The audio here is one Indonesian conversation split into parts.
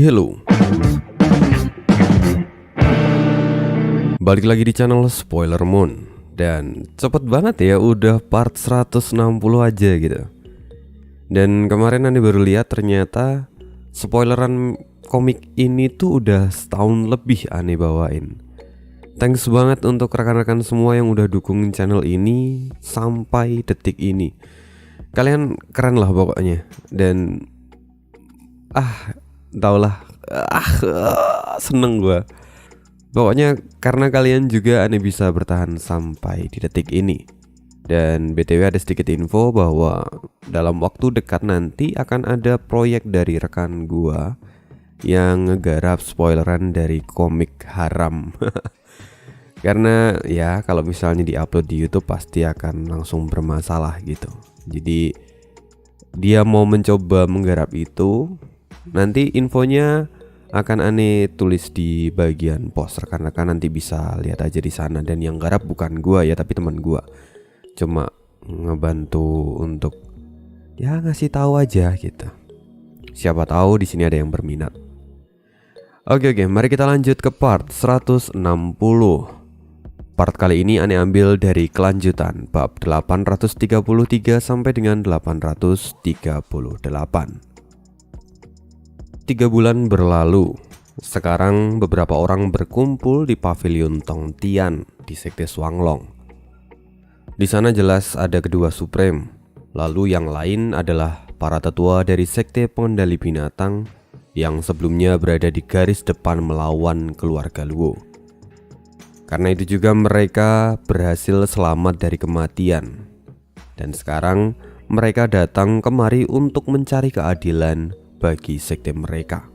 Hello, balik lagi di channel Spoiler Moon. Dan cepet banget ya, udah part 160 aja gitu. Dan kemarin Anda baru lihat ternyata spoileran komik ini tuh udah setahun lebih Ane bawain. Thanks banget untuk rekan-rekan semua yang udah dukung channel ini sampai detik ini. Kalian keren lah pokoknya. Dan taulah, seneng gue. Pokoknya karena kalian juga Ane bisa bertahan sampai di detik ini. Dan BTW ada sedikit info bahwa dalam waktu dekat nanti akan ada proyek dari rekan gua yang ngegarap spoileran dari komik haram. Karena ya kalau misalnya diupload di YouTube pasti akan langsung bermasalah gitu. Jadi dia mau mencoba menggarap itu. Nanti infonya akan Ane tulis di bagian post, rekan-rekan nanti bisa lihat aja di sana. Dan yang garap bukan gua ya, tapi teman gua. Cuma ngebantu untuk ya ngasih tahu aja gitu. Siapa tahu di sini ada yang berminat. Oke, mari kita lanjut ke part 160. Part kali ini Ane ambil dari kelanjutan bab 833 sampai dengan 838. 3 bulan berlalu. Sekarang beberapa orang berkumpul di pavilion Tong Tian di Sekte Shuanglong. Di sana jelas ada kedua Supreme. Lalu yang lain adalah para tetua dari Sekte Pengendali Binatang yang sebelumnya berada di garis depan melawan keluarga Luo. Karena itu juga mereka berhasil selamat dari kematian. Dan sekarang mereka datang kemari untuk mencari keadilan bagi sekte mereka.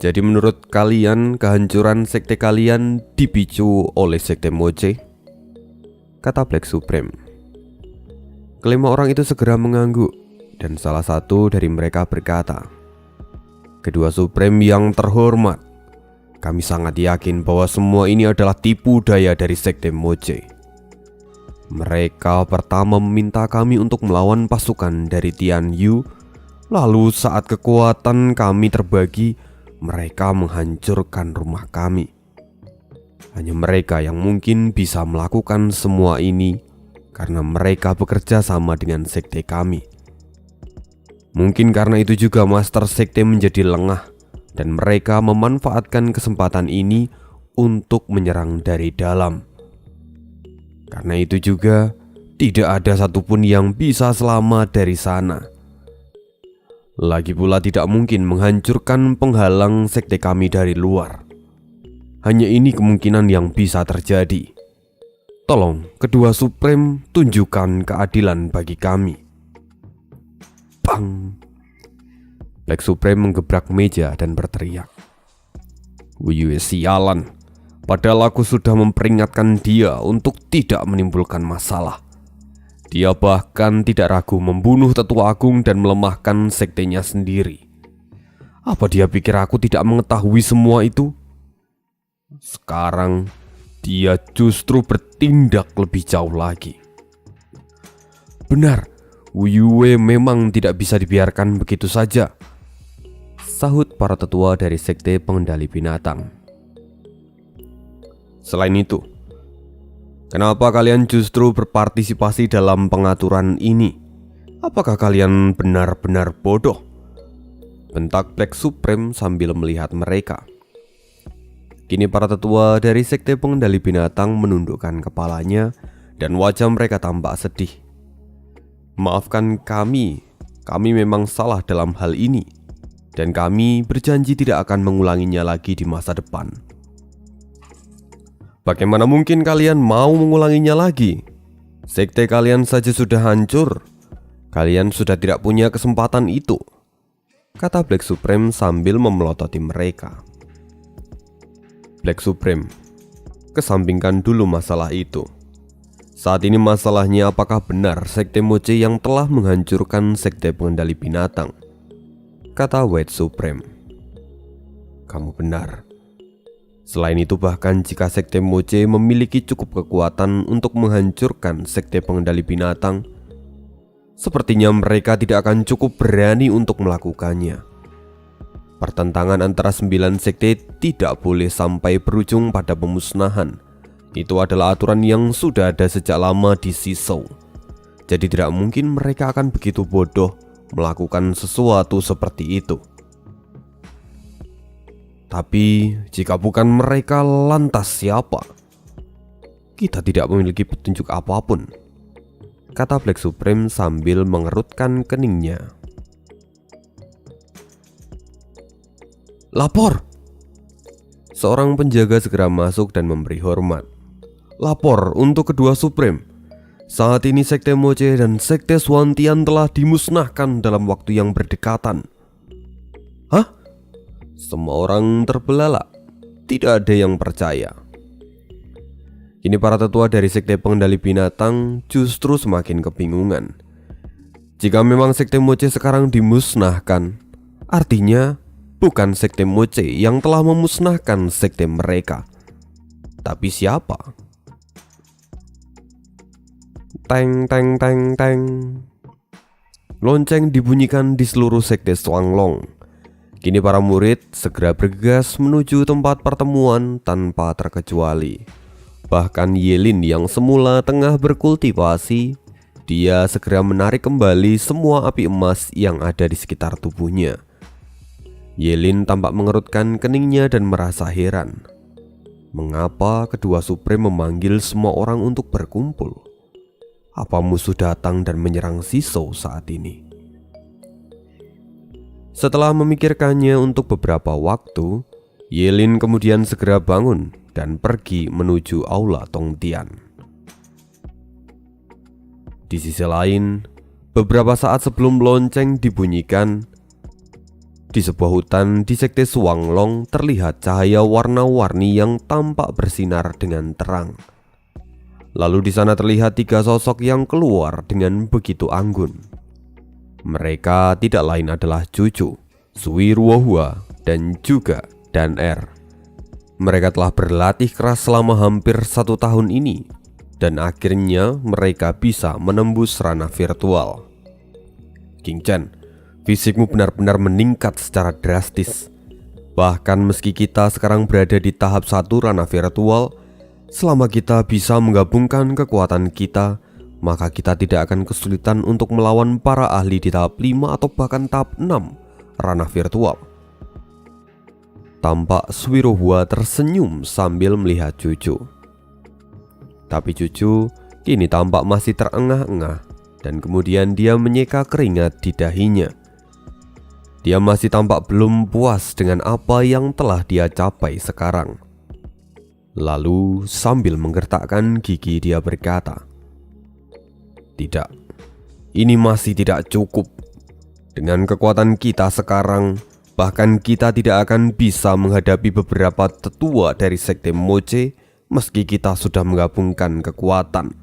Jadi menurut kalian kehancuran sekte kalian dipicu oleh sekte Moche? Kata Black Supreme. Kelima orang itu segera mengangguk dan salah satu dari mereka berkata, "Kedua Supreme yang terhormat, kami sangat yakin bahwa semua ini adalah tipu daya dari sekte Moche. Mereka pertama meminta kami untuk melawan pasukan dari Tian Yu. Lalu saat kekuatan kami terbagi, mereka menghancurkan rumah kami. Hanya mereka yang mungkin bisa melakukan semua ini karena mereka bekerja sama dengan sekte kami. Mungkin karena itu juga master sekte menjadi lengah dan mereka memanfaatkan kesempatan ini untuk menyerang dari dalam. Karena itu juga tidak ada satupun yang bisa selamat dari sana. Lagi pula tidak mungkin menghancurkan penghalang sekte kami dari luar. Hanya ini kemungkinan yang bisa terjadi. Tolong kedua Supreme tunjukkan keadilan bagi kami." Bang! Black Supreme menggebrak meja dan berteriak, "Wuyue sialan, padahal aku sudah memperingatkan dia untuk tidak menimbulkan masalah. Dia bahkan tidak ragu membunuh tetua agung dan melemahkan sektenya sendiri. Apa dia pikir aku tidak mengetahui semua itu? Sekarang dia justru bertindak lebih jauh lagi. Benar, Wuyue memang tidak bisa dibiarkan begitu saja," sahut para tetua dari Sekte Pengendali Binatang. "Selain itu, kenapa kalian justru berpartisipasi dalam pengaturan ini? Apakah kalian benar-benar bodoh?" bentak Black Supreme sambil melihat mereka. Kini para tetua dari Sekte Pengendali Binatang menundukkan kepalanya dan wajah mereka tampak sedih. "Maafkan kami memang salah dalam hal ini dan kami berjanji tidak akan mengulanginya lagi di masa depan." "Bagaimana mungkin kalian mau mengulanginya lagi? Sekte kalian saja sudah hancur. Kalian sudah tidak punya kesempatan itu," kata Black Supreme sambil memelototi mereka. "Black Supreme, kesampingkan dulu masalah itu. Saat ini masalahnya apakah benar sekte Moche yang telah menghancurkan Sekte Pengendali Binatang?" kata White Supreme. "Kamu benar. Selain itu bahkan jika Sekte Moche memiliki cukup kekuatan untuk menghancurkan Sekte Pengendali Binatang, sepertinya mereka tidak akan cukup berani untuk melakukannya. Pertentangan antara 9 sekte tidak boleh sampai berujung pada pemusnahan. Itu adalah aturan yang sudah ada sejak lama di Shisou. Jadi tidak mungkin mereka akan begitu bodoh melakukan sesuatu seperti itu. Tapi jika bukan mereka, lantas siapa? Kita tidak memiliki petunjuk apapun, kata Black Supreme sambil mengerutkan keningnya. Lapor! Seorang penjaga segera masuk dan memberi hormat. Lapor untuk kedua Supreme. Saat ini Sekte Moche dan Sekte Suantian telah dimusnahkan dalam waktu yang berdekatan. Hah? Semua orang terbelalak. Tidak ada yang percaya. Kini para tetua dari Sekte Pengendali Binatang justru semakin kebingungan. Jika memang Sekte Moche sekarang dimusnahkan, artinya bukan Sekte Moche yang telah memusnahkan sekte mereka. Tapi siapa? Teng teng teng teng. Lonceng dibunyikan di seluruh sekte Shuanglong. Kini para murid segera bergegas menuju tempat pertemuan tanpa terkecuali. Bahkan Yelin yang semula tengah berkultivasi, dia segera menarik kembali semua api emas yang ada di sekitar tubuhnya. Yelin tampak mengerutkan keningnya dan merasa heran. Mengapa kedua Supreme memanggil semua orang untuk berkumpul? Apa musuh datang dan menyerang Shisou saat ini? Setelah memikirkannya untuk beberapa waktu, Yelin kemudian segera bangun dan pergi menuju aula Tongtian. Di sisi lain, beberapa saat sebelum lonceng dibunyikan, di sebuah hutan di sekte Shuanglong terlihat cahaya warna-warni yang tampak bersinar dengan terang. Lalu di sana terlihat 3 sosok yang keluar dengan begitu anggun. Mereka tidak lain adalah Cucu, Sui Ruohua, dan juga Dan Er. Mereka telah berlatih keras selama hampir 1 tahun ini, dan akhirnya mereka bisa menembus ranah virtual. King Chen, fisikmu benar-benar meningkat secara drastis. Bahkan meski kita sekarang berada di tahap 1 ranah virtual, selama kita bisa menggabungkan kekuatan kita, maka kita tidak akan kesulitan untuk melawan para ahli di tahap 5 atau bahkan tahap 6 ranah virtual. Tampak Suirohua tersenyum sambil melihat Cucu. Tapi Cucu kini tampak masih terengah-engah, dan kemudian dia menyeka keringat di dahinya. Dia masih tampak belum puas dengan apa yang telah dia capai sekarang. Lalu sambil menggertakkan gigi dia berkata, "Tidak, ini masih tidak cukup. Dengan kekuatan kita sekarang, bahkan kita tidak akan bisa menghadapi beberapa tetua dari Sekte Moche meski kita sudah menggabungkan kekuatan.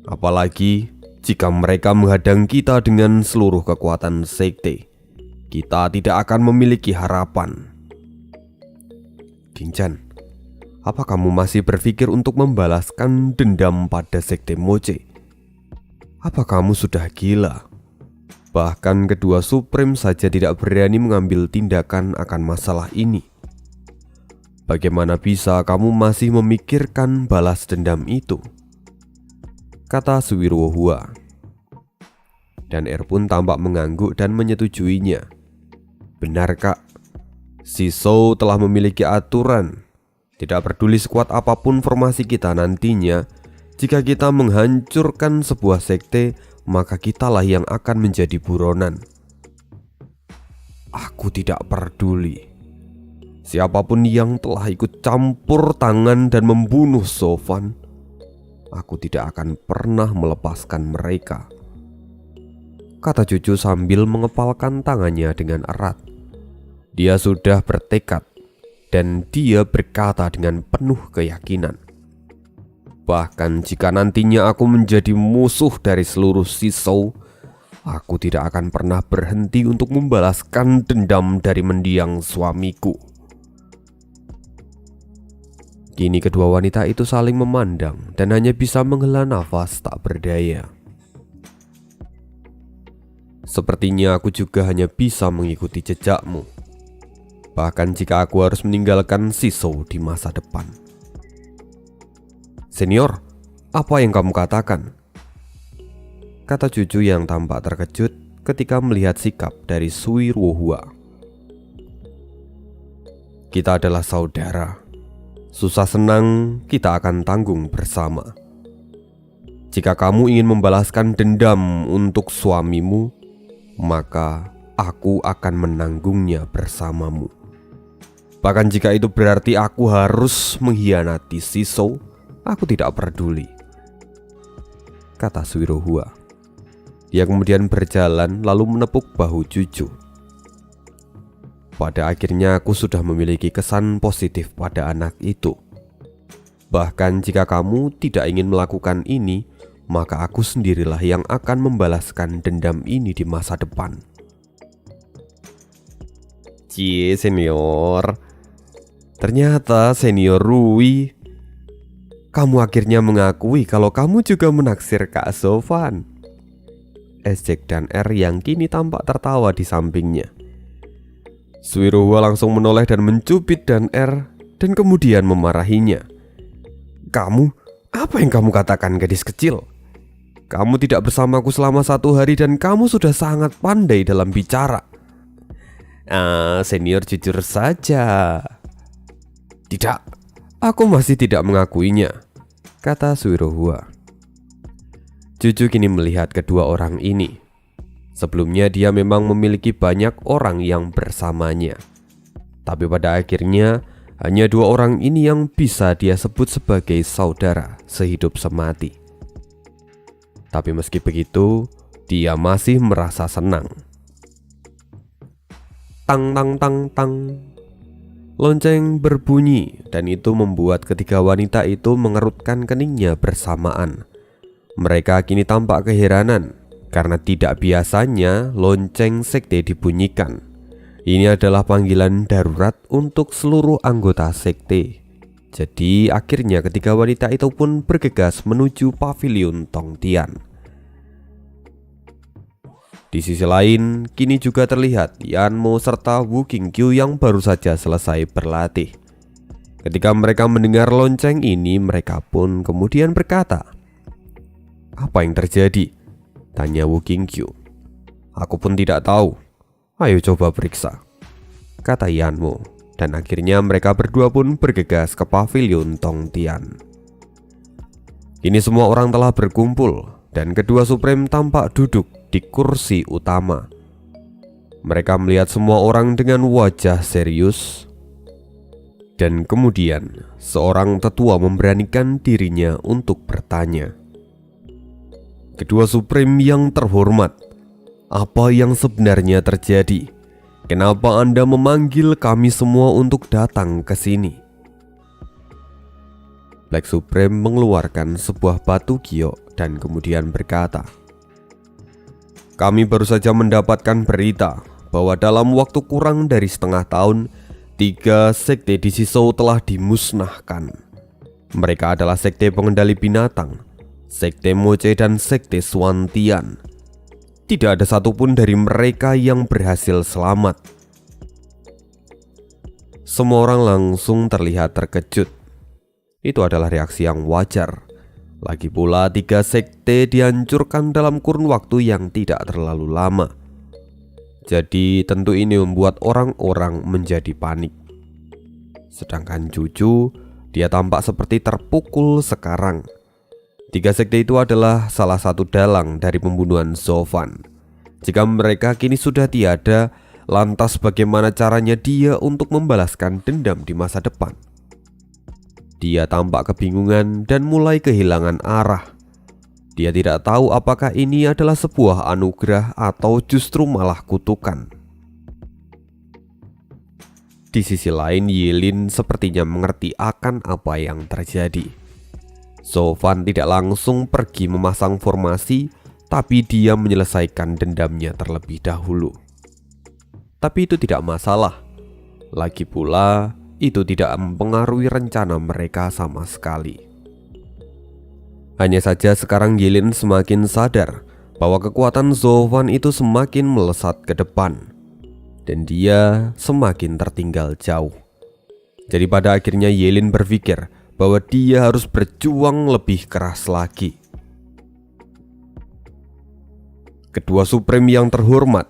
Apalagi jika mereka menghadang kita dengan seluruh kekuatan sekte, kita tidak akan memiliki harapan." King Chen, apa kamu masih berpikir untuk membalaskan dendam pada Sekte Moche? Apa kamu sudah gila? Bahkan kedua Supreme saja tidak berani mengambil tindakan akan masalah ini. Bagaimana bisa kamu masih memikirkan balas dendam itu? Kata Suirohua. Dan Er pun tampak mengangguk dan menyetujuinya. Benar kak, Shisou telah memiliki aturan. Tidak peduli sekuat apapun formasi kita nantinya, jika kita menghancurkan sebuah sekte, maka kitalah yang akan menjadi buronan. Aku tidak peduli. Siapapun yang telah ikut campur tangan dan membunuh Sofan, aku tidak akan pernah melepaskan mereka, kata Cucu sambil mengepalkan tangannya dengan erat. Dia sudah bertekad, dan dia berkata dengan penuh keyakinan, bahkan jika nantinya aku menjadi musuh dari seluruh Shisou, aku tidak akan pernah berhenti untuk membalaskan dendam dari mendiang suamiku. Kini kedua wanita itu saling memandang dan hanya bisa menghela nafas tak berdaya. Sepertinya aku juga hanya bisa mengikuti jejakmu. Bahkan jika aku harus meninggalkan Shizou di masa depan. Senior, apa yang kamu katakan? Kata cucu yang tampak terkejut ketika melihat sikap dari Suiruhua. Kita adalah saudara. Susah senang kita akan tanggung bersama. Jika kamu ingin membalaskan dendam untuk suamimu, maka aku akan menanggungnya bersamamu. Bahkan jika itu berarti aku harus mengkhianati Shizou, aku tidak peduli, kata Suiruhua. Dia kemudian berjalan lalu menepuk bahu cucu. Pada akhirnya aku sudah memiliki kesan positif pada anak itu. Bahkan jika kamu tidak ingin melakukan ini, maka aku sendirilah yang akan membalaskan dendam ini di masa depan. Cie senior, ternyata senior Rui, kamu akhirnya mengakui kalau kamu juga menaksir Kak Sofan. Ejek dan R yang kini tampak tertawa di sampingnya. Suiruhua langsung menoleh dan mencubit dan R dan kemudian memarahinya. Kamu, apa yang kamu katakan gadis kecil? Kamu tidak bersamaku selama 1 hari dan kamu sudah sangat pandai dalam bicara. Senior jujur saja. Tidak, aku masih tidak mengakuinya, kata Suiruhua. Cucu kini melihat kedua orang ini. Sebelumnya dia memang memiliki banyak orang yang bersamanya. Tapi pada akhirnya hanya 2 orang ini yang bisa dia sebut sebagai saudara sehidup semati. Tapi meski begitu, dia masih merasa senang. Tang tang tang tang. Lonceng berbunyi dan itu membuat ketiga wanita itu mengerutkan keningnya bersamaan. Mereka kini tampak keheranan karena tidak biasanya lonceng sekte dibunyikan. Ini adalah panggilan darurat untuk seluruh anggota sekte. Jadi akhirnya ketiga wanita itu pun bergegas menuju pavilion Tongtian. Di sisi lain, kini juga terlihat Yanmo serta Wu Qingqiu yang baru saja selesai berlatih. Ketika mereka mendengar lonceng ini, mereka pun kemudian berkata, "Apa yang terjadi?" tanya Wu Qingqiu. "Aku pun tidak tahu. Ayo coba periksa," kata Yanmo. Dan akhirnya mereka berdua pun bergegas ke pavilion Tongtian. Kini semua orang telah berkumpul dan kedua Supreme tampak duduk di kursi utama. Mereka melihat semua orang dengan wajah serius. Dan kemudian seorang tetua memberanikan dirinya untuk bertanya, "Kedua Supreme yang terhormat, apa yang sebenarnya terjadi? Kenapa Anda memanggil kami semua untuk datang ke sini?" Black Supreme mengeluarkan sebuah batu giok dan kemudian berkata, "Kami baru saja mendapatkan berita bahwa dalam waktu kurang dari setengah tahun 3 sekte di Shizou telah dimusnahkan. Mereka adalah sekte pengendali binatang, sekte Moche dan sekte Swantian. Tidak ada satupun dari mereka yang berhasil selamat." Semua orang langsung terlihat terkejut. Itu adalah reaksi yang wajar. Lagi pula 3 sekte dihancurkan dalam kurun waktu yang tidak terlalu lama. Jadi tentu ini membuat orang-orang menjadi panik. Sedangkan cucu, dia tampak seperti terpukul sekarang. 3 sekte itu adalah salah satu dalang dari pembunuhan Sofan. Jika mereka kini sudah tiada, lantas bagaimana caranya dia untuk membalaskan dendam di masa depan? Dia tampak kebingungan dan mulai kehilangan arah. Dia tidak tahu apakah ini adalah sebuah anugerah atau justru malah kutukan. Di sisi lain, Yilin sepertinya mengerti akan apa yang terjadi. Sofan tidak langsung pergi memasang formasi, tapi dia menyelesaikan dendamnya terlebih dahulu. Tapi itu tidak masalah. Lagi pula, itu tidak mempengaruhi rencana mereka sama sekali. Hanya saja sekarang Yilin semakin sadar bahwa kekuatan Zovan itu semakin melesat ke depan dan dia semakin tertinggal jauh. Jadi pada akhirnya Yelin berpikir bahwa dia harus berjuang lebih keras lagi. Kedua Supreme yang terhormat,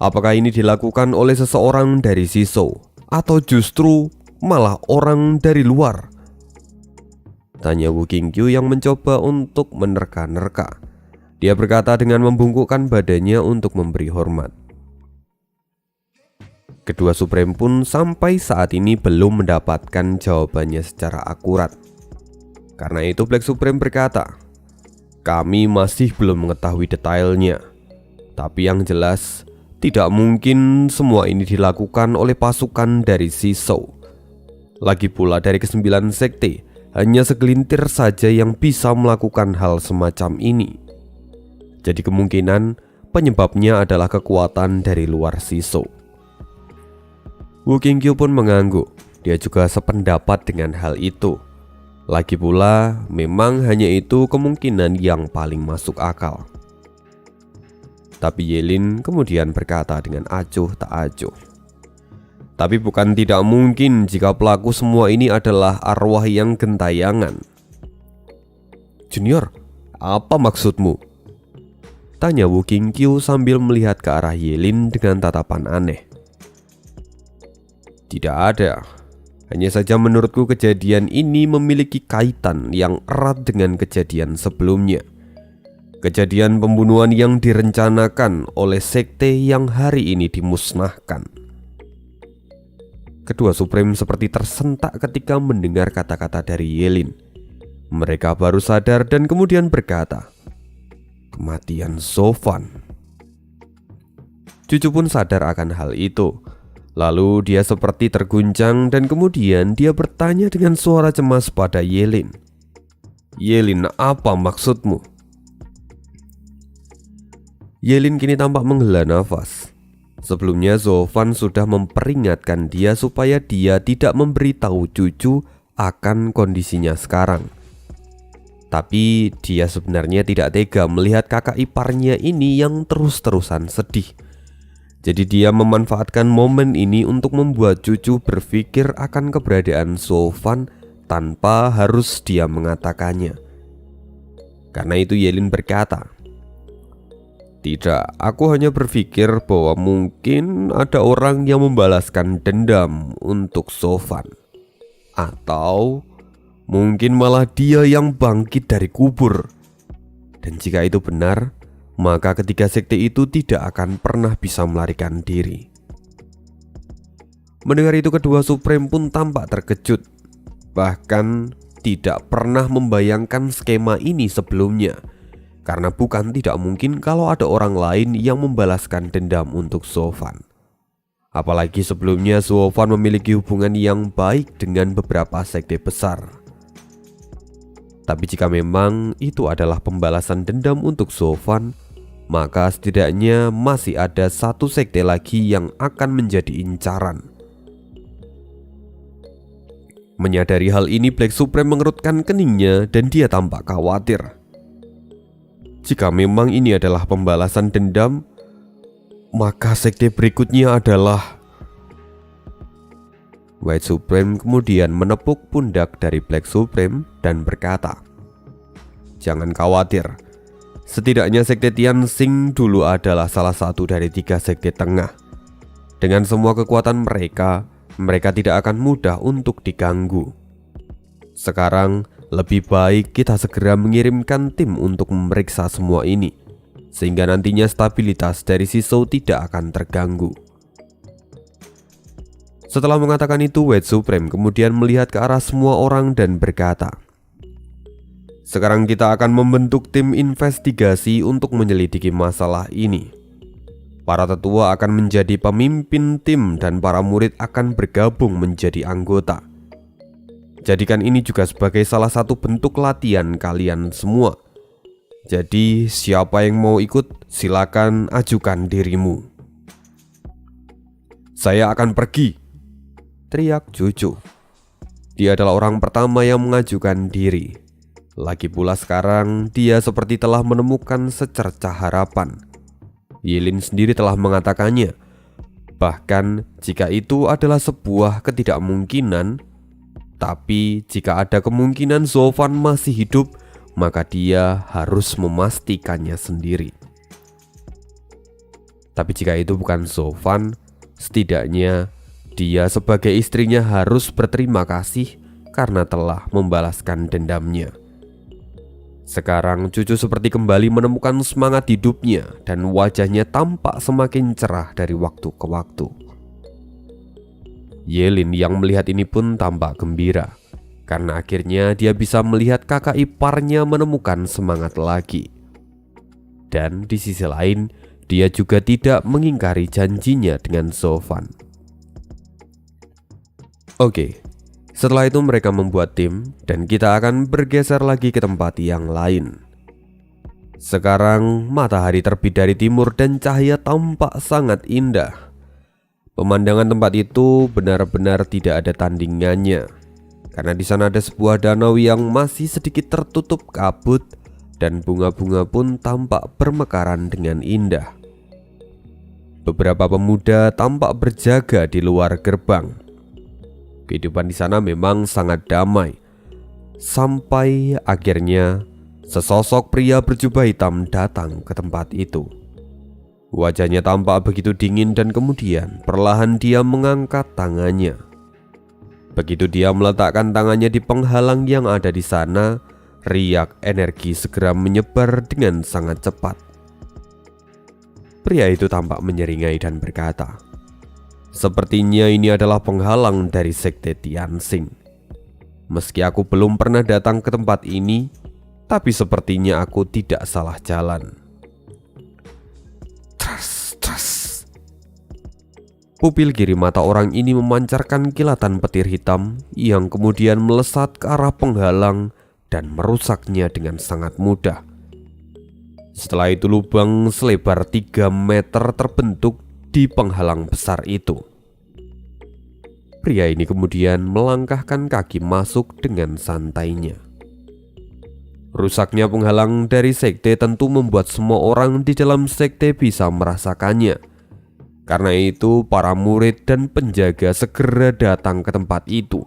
apakah ini dilakukan oleh seseorang dari Shishou atau justru malah orang dari luar? Tanya Wu Qingqiu yang mencoba untuk menerka-nerka. Dia berkata dengan membungkukkan badannya untuk memberi hormat. Kedua Supreme pun sampai saat ini belum mendapatkan jawabannya secara akurat. Karena itu Black Supreme berkata, "Kami masih belum mengetahui detailnya. Tapi yang jelas, tidak mungkin semua ini dilakukan oleh pasukan dari Shishou. Lagi pula dari ke-9 sekte, hanya segelintir saja yang bisa melakukan hal semacam ini. Jadi kemungkinan penyebabnya adalah kekuatan dari luar Shishou." Wu Qingqiu pun mengangguk. Dia juga sependapat dengan hal itu. Lagi pula, memang hanya itu kemungkinan yang paling masuk akal. Tapi Yelin kemudian berkata dengan acuh tak acuh, "Tapi bukan tidak mungkin jika pelaku semua ini adalah arwah yang gentayangan." "Junior, apa maksudmu?" tanya Wu Qingqiu sambil melihat ke arah Yelin dengan tatapan aneh. "Tidak ada. Hanya saja menurutku kejadian ini memiliki kaitan yang erat dengan kejadian sebelumnya. Kejadian pembunuhan yang direncanakan oleh sekte yang hari ini dimusnahkan." Kedua Supreme seperti tersentak ketika mendengar kata-kata dari Yelin. Mereka baru sadar dan kemudian berkata, "Kematian Zovan." Cucu pun sadar akan hal itu. Lalu dia seperti terguncang dan kemudian dia bertanya dengan suara cemas pada Yelin, "Yelin, apa maksudmu?" Yelin kini tampak menghela nafas. Sebelumnya Zovan sudah memperingatkan dia supaya dia tidak memberitahu cucu akan kondisinya sekarang. Tapi dia sebenarnya tidak tega melihat kakak iparnya ini yang terus-terusan sedih. Jadi dia memanfaatkan momen ini untuk membuat cucu berpikir akan keberadaan Zovan tanpa harus dia mengatakannya. Karena itu Yelin berkata, "Tidak, aku hanya berpikir bahwa mungkin ada orang yang membalaskan dendam untuk Zovan. Atau mungkin malah dia yang bangkit dari kubur. Dan jika itu benar, maka ketiga sekte itu tidak akan pernah bisa melarikan diri." Mendengar itu kedua Supreme pun tampak terkejut. Bahkan tidak pernah membayangkan skema ini sebelumnya. Karena bukan tidak mungkin kalau ada orang lain yang membalaskan dendam untuk Zovan. Apalagi sebelumnya Zovan memiliki hubungan yang baik dengan beberapa sekte besar. Tapi jika memang itu adalah pembalasan dendam untuk Zovan, maka setidaknya masih ada satu sekte lagi yang akan menjadi incaran. Menyadari hal ini, Black Supreme mengerutkan keningnya dan dia tampak khawatir. Jika memang ini adalah pembalasan dendam, maka sekte berikutnya adalah... White Supreme kemudian menepuk pundak dari Black Supreme dan berkata, "Jangan khawatir. Setidaknya sekte Tianxing dulu adalah salah satu dari 3 sekte tengah. Dengan semua kekuatan mereka, mereka tidak akan mudah untuk diganggu. Sekarang, lebih baik kita segera mengirimkan tim untuk memeriksa semua ini, sehingga nantinya stabilitas dari Shishou tidak akan terganggu." Setelah mengatakan itu, White Supreme kemudian melihat ke arah semua orang dan berkata, "Sekarang kita akan membentuk tim investigasi untuk menyelidiki masalah ini. Para tetua akan menjadi pemimpin tim dan para murid akan bergabung menjadi anggota. Jadikan ini juga sebagai salah satu bentuk latihan kalian semua. Jadi siapa yang mau ikut, silakan ajukan dirimu." "Saya akan pergi," teriak cucu. Dia adalah orang pertama yang mengajukan diri. Lagi pula sekarang dia seperti telah menemukan secercah harapan. Yelin sendiri telah mengatakannya. Bahkan jika itu adalah sebuah ketidakmungkinan, tapi jika ada kemungkinan Zofan masih hidup, maka dia harus memastikannya sendiri. Tapi jika itu bukan Zofan, setidaknya dia sebagai istrinya harus berterima kasih karena telah membalaskan dendamnya. Sekarang cucu seperti kembali menemukan semangat hidupnya dan wajahnya tampak semakin cerah dari waktu ke waktu. Yelin yang melihat ini pun tampak gembira karena akhirnya dia bisa melihat kakak iparnya menemukan semangat lagi. Dan di sisi lain, dia juga tidak mengingkari janjinya dengan Zofan. Oke, setelah itu mereka membuat tim dan kita akan bergeser lagi ke tempat yang lain. Sekarang matahari terbit dari timur dan cahaya tampak sangat indah. Pemandangan tempat itu benar-benar tidak ada tandingannya, karena di sana ada sebuah danau yang masih sedikit tertutup kabut dan bunga-bunga pun tampak bermekaran dengan indah. Beberapa pemuda tampak berjaga di luar gerbang. Kehidupan di sana memang sangat damai. Sampai akhirnya sesosok pria berjubah hitam datang ke tempat itu. Wajahnya tampak begitu dingin dan kemudian perlahan dia mengangkat tangannya. Begitu dia meletakkan tangannya di penghalang yang ada di sana, riak energi segera menyebar dengan sangat cepat. Pria itu tampak menyeringai dan berkata, "Sepertinya ini adalah penghalang dari sekte Tianxing. Meski aku belum pernah datang ke tempat ini, tapi sepertinya aku tidak salah jalan." Tras, tras. Pupil kiri mata orang ini memancarkan kilatan petir hitam yang kemudian melesat ke arah penghalang dan merusaknya dengan sangat mudah. Setelah itu lubang selebar 3 meter terbentuk di penghalang besar itu. Pria ini kemudian melangkahkan kaki masuk dengan santainya. Rusaknya penghalang dari sekte tentu membuat semua orang di dalam sekte bisa merasakannya. Karena itu para murid dan penjaga segera datang ke tempat itu.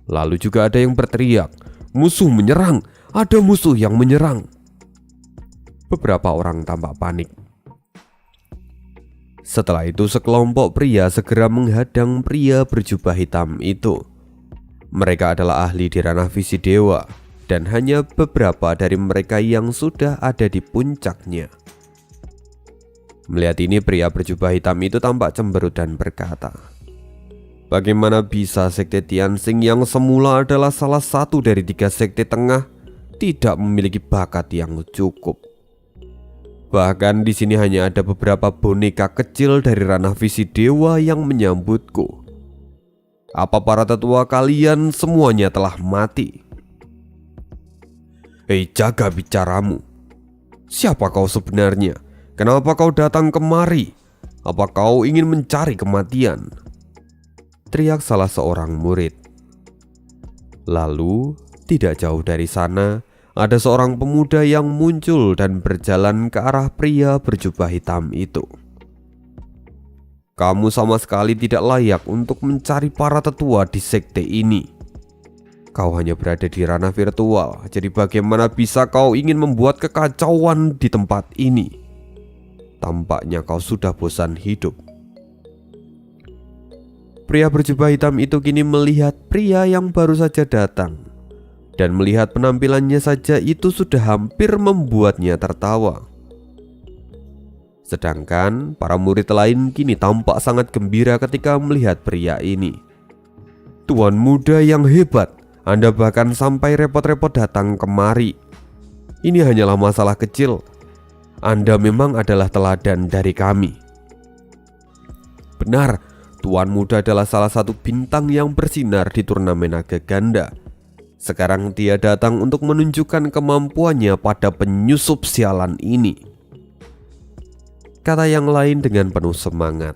Lalu juga ada yang berteriak, "Musuh menyerang! Ada musuh yang menyerang!" Beberapa orang tampak panik. Setelah itu sekelompok pria segera menghadang pria berjubah hitam itu. Mereka adalah ahli di ranah visi dewa dan hanya beberapa dari mereka yang sudah ada di puncaknya. Melihat ini, pria berjubah hitam itu tampak cemberut dan berkata, "Bagaimana bisa sekte Tianxing yang semula adalah salah satu dari 3 sekte tengah tidak memiliki bakat yang cukup? Bahkan di sini hanya ada beberapa boneka kecil dari ranah visi dewa yang menyambutku. Apa para tetua kalian semuanya telah mati?" "Hei, jaga bicaramu. Siapa kau sebenarnya? Kenapa kau datang kemari? Apa kau ingin mencari kematian?" teriak salah seorang murid. Lalu tidak jauh dari sana ada seorang pemuda yang muncul dan berjalan ke arah pria berjubah hitam itu. "Kamu sama sekali tidak layak untuk mencari para tetua di sekte ini. Kau hanya berada di ranah virtual, jadi bagaimana bisa kau ingin membuat kekacauan di tempat ini? Tampaknya kau sudah bosan hidup." Pria berjubah hitam itu kini melihat pria yang baru saja datang. Dan melihat penampilannya saja itu sudah hampir membuatnya tertawa. Sedangkan para murid lain kini tampak sangat gembira ketika melihat pria ini. "Tuan muda yang hebat, Anda bahkan sampai repot-repot datang kemari. Ini hanyalah masalah kecil. Anda memang adalah teladan dari kami." "Benar, Tuan muda adalah salah satu bintang yang bersinar di turnamen naga ganda. Sekarang dia datang untuk menunjukkan kemampuannya pada penyusup sialan ini," kata yang lain dengan penuh semangat.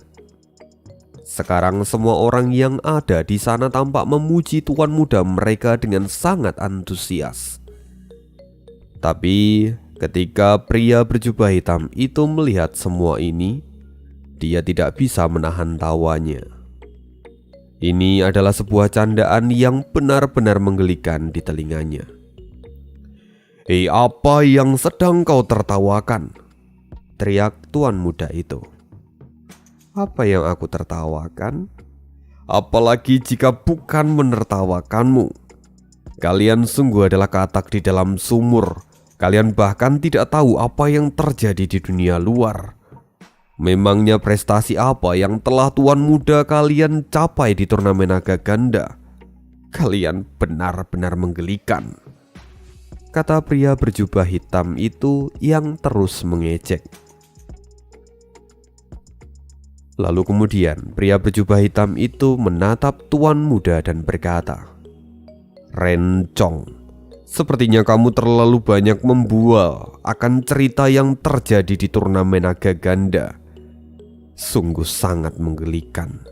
Sekarang semua orang yang ada di sana tampak memuji tuan muda mereka dengan sangat antusias. Tapi ketika pria berjubah hitam itu melihat semua ini, dia tidak bisa menahan tawanya. Ini adalah sebuah candaan yang benar-benar menggelikan di telinganya. "Hei, apa yang sedang kau tertawakan?" teriak tuan muda itu. "Apa yang aku tertawakan? Apalagi jika bukan menertawakanmu. Kalian sungguh adalah katak di dalam sumur. Kalian bahkan tidak tahu apa yang terjadi di dunia luar. Memangnya prestasi apa yang telah tuan muda kalian capai di turnamen naga ganda? Kalian benar-benar menggelikan," kata pria berjubah hitam itu yang terus mengejek. Lalu kemudian pria berjubah hitam itu menatap tuan muda dan berkata, "Rencong, sepertinya kamu terlalu banyak membual akan cerita yang terjadi di turnamen naga ganda. Sungguh sangat menggelikan."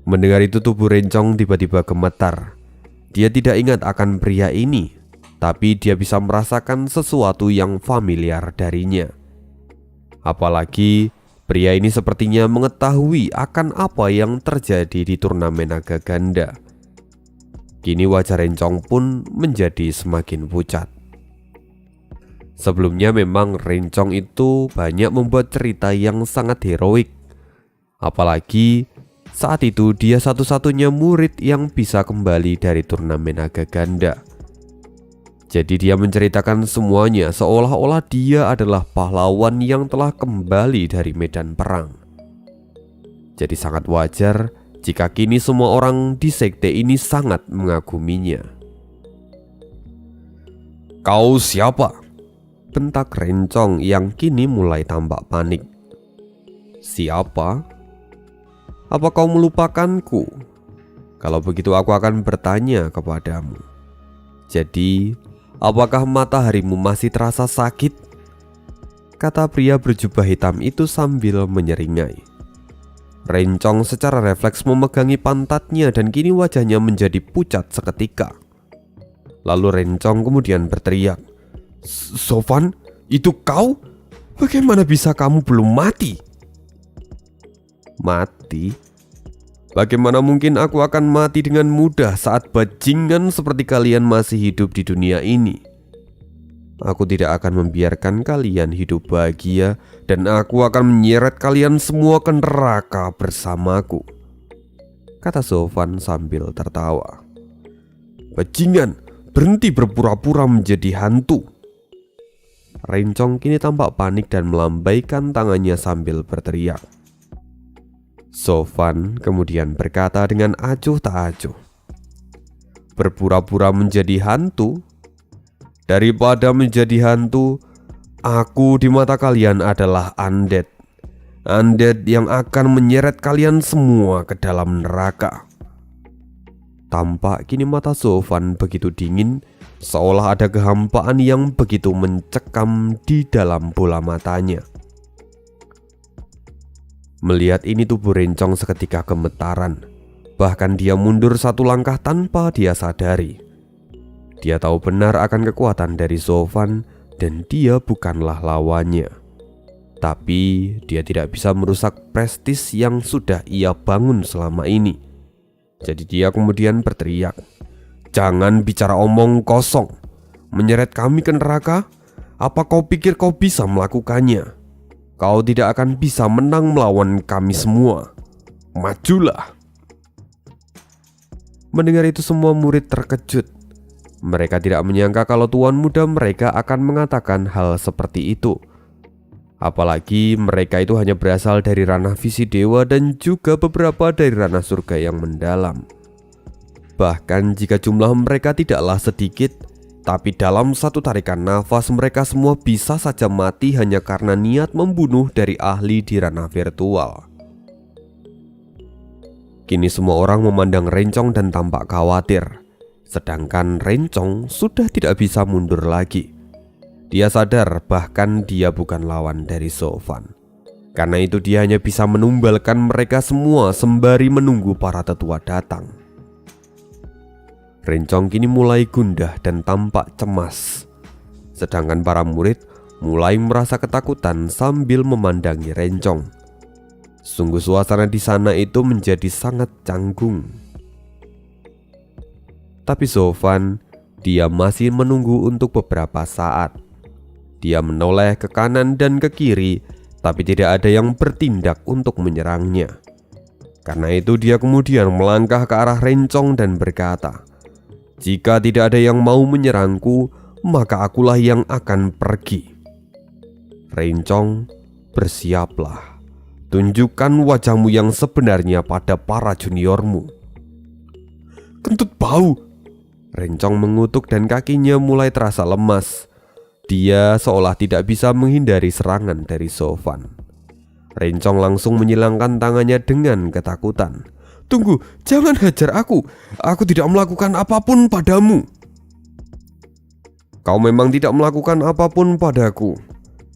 Mendengar itu tubuh Rencong tiba-tiba gemetar. Dia tidak ingat akan pria ini, tapi dia bisa merasakan sesuatu yang familiar darinya. Apalagi pria ini sepertinya mengetahui akan apa yang terjadi di turnamen naga ganda. Kini wajah Rencong pun menjadi semakin pucat. Sebelumnya memang Rencong itu banyak membuat cerita yang sangat heroik. Apalagi saat itu dia satu-satunya murid yang bisa kembali dari turnamen naga ganda. Jadi dia menceritakan semuanya seolah-olah dia adalah pahlawan yang telah kembali dari medan perang. Jadi sangat wajar jika kini semua orang di sekte ini sangat mengaguminya. "Kau siapa?" bentak Rencong yang kini mulai tampak panik. "Siapa? Apa kau melupakanku? Kalau begitu aku akan bertanya kepadamu. Jadi, apakah mataharimu masih terasa sakit?" kata pria berjubah hitam itu sambil menyeringai. Rencong secara refleks memegangi pantatnya dan kini wajahnya menjadi pucat seketika. Lalu Rencong kemudian berteriak, "Sofan, itu kau? Bagaimana bisa kamu belum mati?" "Mati? Bagaimana mungkin aku akan mati dengan mudah saat bajingan seperti kalian masih hidup di dunia ini? Aku tidak akan membiarkan kalian hidup bahagia dan aku akan menyeret kalian semua ke neraka bersamaku," kata Sofan sambil tertawa. "Bajingan, berhenti berpura-pura menjadi hantu." Rencong kini tampak panik dan melambaikan tangannya sambil berteriak. Sofan kemudian berkata dengan acuh tak acuh, "Berpura-pura menjadi hantu? Daripada menjadi hantu, aku di mata kalian adalah undead. Undead yang akan menyeret kalian semua ke dalam neraka." Tampak kini mata Sofan begitu dingin, seolah ada kehampaan yang begitu mencekam di dalam bola matanya. Melihat ini tubuh Rencong seketika gemetaran. Bahkan dia mundur satu langkah tanpa dia sadari. Dia tahu benar akan kekuatan dari Sofan dan dia bukanlah lawannya. Tapi dia tidak bisa merusak prestis yang sudah ia bangun selama ini. Jadi dia kemudian berteriak, "Jangan bicara omong kosong. Menyeret kami ke neraka? Apa kau pikir kau bisa melakukannya? Kau tidak akan bisa menang melawan kami semua. Majulah." Mendengar itu semua murid terkejut. Mereka tidak menyangka kalau tuan muda mereka akan mengatakan hal seperti itu. Apalagi mereka itu hanya berasal dari ranah visi dewa dan juga beberapa dari ranah surga yang mendalam. Bahkan jika jumlah mereka tidaklah sedikit, tapi dalam satu tarikan nafas mereka semua bisa saja mati hanya karena niat membunuh dari ahli di ranah virtual. Kini semua orang memandang Rencong dan tampak khawatir. Sedangkan Rencong sudah tidak bisa mundur lagi. Dia sadar bahkan dia bukan lawan dari Sofan. Karena itu dia hanya bisa menumbalkan mereka semua sembari menunggu para tetua datang. Rencong kini mulai gundah dan tampak cemas. Sedangkan para murid mulai merasa ketakutan sambil memandangi Rencong. Sungguh suasana di sana itu menjadi sangat canggung. Tapi Zovan, dia masih menunggu untuk beberapa saat. Dia menoleh ke kanan dan ke kiri, tapi tidak ada yang bertindak untuk menyerangnya. Karena itu dia kemudian melangkah ke arah Rencong dan berkata, "Jika tidak ada yang mau menyerangku, maka akulah yang akan pergi." "Rencong, bersiaplah. Tunjukkan wajahmu yang sebenarnya pada para juniormu." "Kentut bau!" Rencong mengutuk dan kakinya mulai terasa lemas. Dia seolah tidak bisa menghindari serangan dari Zovan. Rencong langsung menyilangkan tangannya dengan ketakutan. "Tunggu, jangan hajar aku. Aku tidak melakukan apapun padamu." "Kau memang tidak melakukan apapun padaku,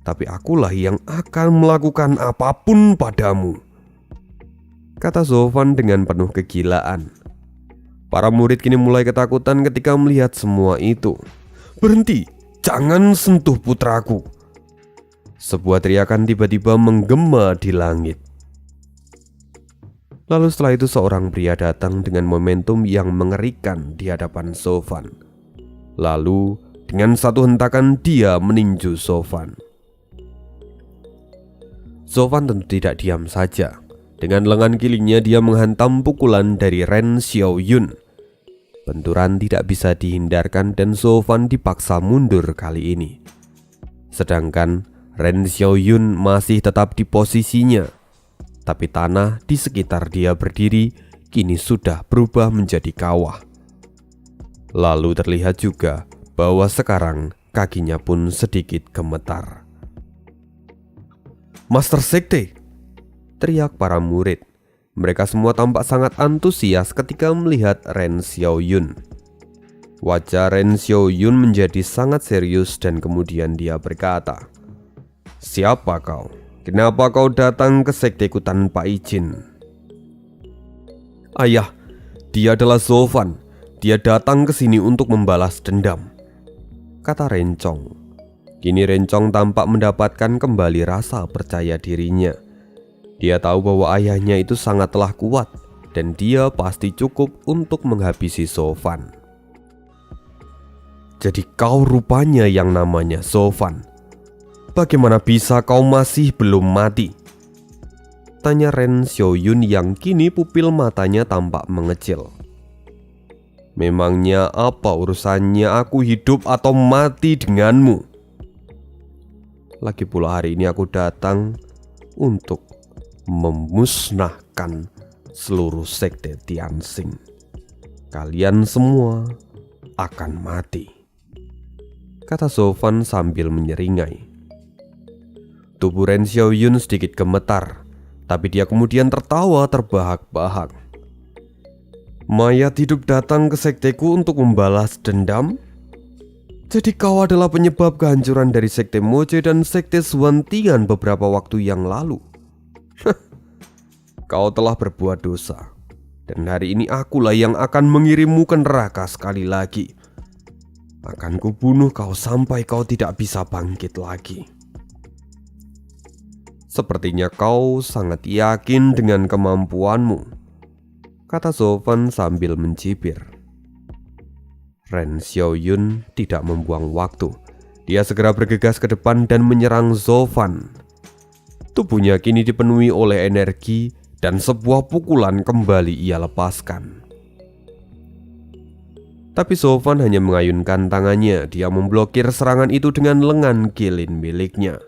tapi akulah yang akan melakukan apapun padamu," kata Zovan dengan penuh kegilaan. Para murid kini mulai ketakutan ketika melihat semua itu. "Berhenti! Jangan sentuh putraku!" Sebuah teriakan tiba-tiba menggema di langit. Lalu setelah itu seorang pria datang dengan momentum yang mengerikan di hadapan Zovan. Lalu dengan satu hentakan dia meninju Zovan. Zovan tentu tidak diam saja. Dengan lengan kirinya dia menghantam pukulan dari Ren Xiaoyun. Benturan tidak bisa dihindarkan dan Zovan dipaksa mundur kali ini. Sedangkan Ren Xiaoyun masih tetap di posisinya. Tapi tanah di sekitar dia berdiri kini sudah berubah menjadi kawah. Lalu terlihat juga bahwa sekarang kakinya pun sedikit gemetar. "Master Sekte!" teriak para murid. Mereka semua tampak sangat antusias ketika melihat Ren Xiaoyun. Wajah Ren Xiaoyun menjadi sangat serius dan kemudian dia berkata, "Siapa kau? Kenapa kau datang ke sekteku tanpa izin?" "Ayah, dia adalah Zovan. Dia datang ke sini untuk membalas dendam," kata Rencong. Kini Rencong tampak mendapatkan kembali rasa percaya dirinya. Dia tahu bahwa ayahnya itu sangatlah kuat dan dia pasti cukup untuk menghabisi Zovan. "Jadi kau rupanya yang namanya Zovan. Bagaimana bisa kau masih belum mati?" tanya Ren Xiaoyun yang kini pupil matanya tampak mengecil. "Memangnya apa urusannya aku hidup atau mati denganmu? Lagi pula hari ini aku datang untuk memusnahkan seluruh sekte Tianxing. Kalian semua akan mati," kata Zovan sambil menyeringai. Tubuh Ren Xiaoyun sedikit gemetar, tapi dia kemudian tertawa terbahak-bahak. "Mayat hidup datang ke sekteku untuk membalas dendam? Jadi kau adalah penyebab kehancuran dari sekte Moje dan sekte Xuantian beberapa waktu yang lalu. Kau telah berbuat dosa, dan hari ini akulah yang akan mengirimmu ke neraka sekali lagi. Akan kubunuh kau sampai kau tidak bisa bangkit lagi. Sepertinya kau sangat yakin dengan kemampuanmu," kata Zovan sambil mencibir. Ren Xiaoyun tidak membuang waktu. Dia segera bergegas ke depan dan menyerang Zovan. Tubuhnya kini dipenuhi oleh energi dan sebuah pukulan kembali ia lepaskan. Tapi Zovan hanya mengayunkan tangannya. Dia memblokir serangan itu dengan lengan kilin miliknya.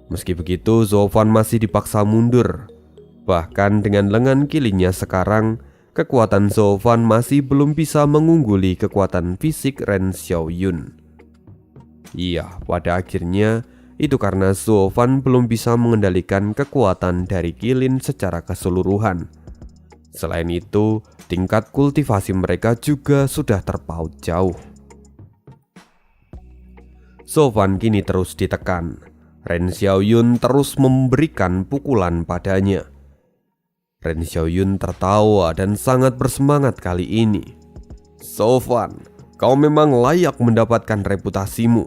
Meski begitu, Zovan masih dipaksa mundur. Bahkan dengan lengan kilinnya sekarang, kekuatan Zovan masih belum bisa mengungguli kekuatan fisik Ren Xiaoyun. Iya, pada akhirnya itu karena Zovan belum bisa mengendalikan kekuatan dari kilin secara keseluruhan. Selain itu, tingkat kultivasi mereka juga sudah terpaut jauh. Zovan kini terus ditekan. Ren Xiaoyun terus memberikan pukulan padanya. Ren Xiaoyun tertawa dan sangat bersemangat kali ini. "Sofan, kau memang layak mendapatkan reputasimu.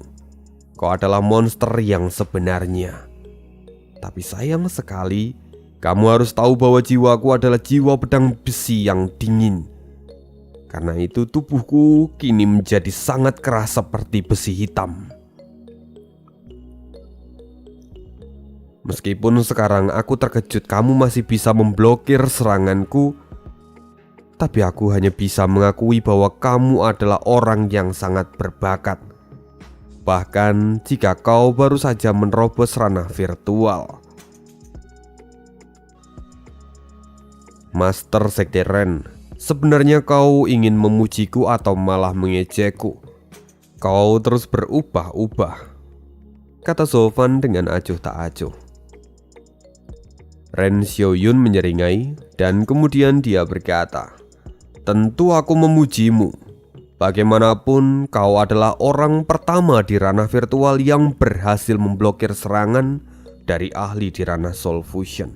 Kau adalah monster yang sebenarnya. Tapi sayang sekali, kamu harus tahu bahwa jiwaku adalah jiwa pedang besi yang dingin. Karena itu tubuhku kini menjadi sangat keras seperti besi hitam. Meskipun sekarang aku terkejut kamu masih bisa memblokir seranganku, tapi aku hanya bisa mengakui bahwa kamu adalah orang yang sangat berbakat. Bahkan jika kau baru saja menerobos ranah virtual." "Master Sekte Ren, sebenarnya kau ingin memujiku atau malah mengejekku? Kau terus berubah-ubah," kata Sofan dengan acuh tak acuh. Ren Xiaoyun menyeringai dan kemudian dia berkata, "Tentu aku memujimu. Bagaimanapun kau adalah orang pertama di ranah virtual yang berhasil memblokir serangan dari ahli di ranah Soul Fusion.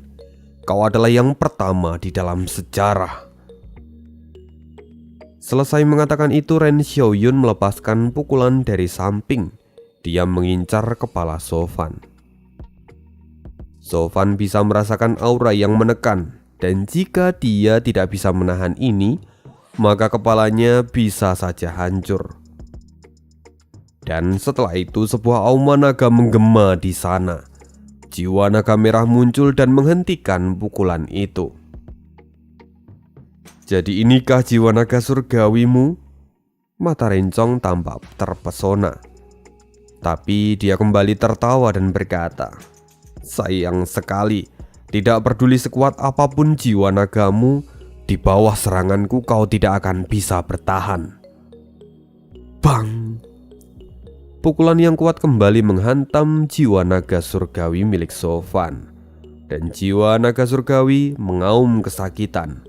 Kau adalah yang pertama di dalam sejarah." Selesai mengatakan itu, Ren Xiaoyun melepaskan pukulan dari samping. Dia mengincar kepala Sofan. Sofan bisa merasakan aura yang menekan, dan jika dia tidak bisa menahan ini, maka kepalanya bisa saja hancur. Dan setelah itu sebuah auma naga menggema di sana. Jiwa naga merah muncul dan menghentikan pukulan itu. "Jadi inikah jiwa naga surgawimu?" Mata Rencong tampak terpesona. Tapi dia kembali tertawa dan berkata, "Sayang sekali, tidak peduli sekuat apapun jiwa nagamu, di bawah seranganku kau tidak akan bisa bertahan." Bang! Pukulan yang kuat kembali menghantam jiwa naga surgawi milik Sofan, dan jiwa naga surgawi mengaum kesakitan.